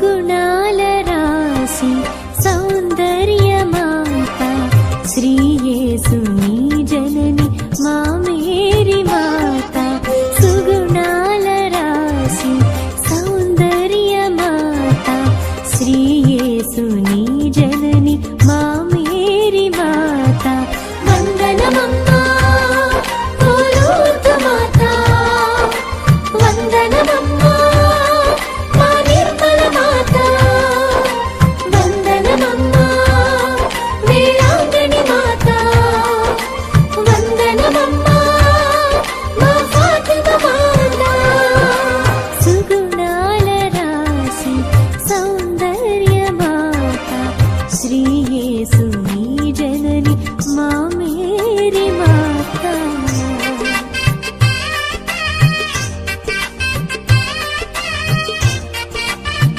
సుగుణాల రాశి సౌందర్యమాత శ్రీయేసుని జనని మా మేరీ మాత సుగుణాల రాశి సౌందర్యమాత శ్రీయేసుని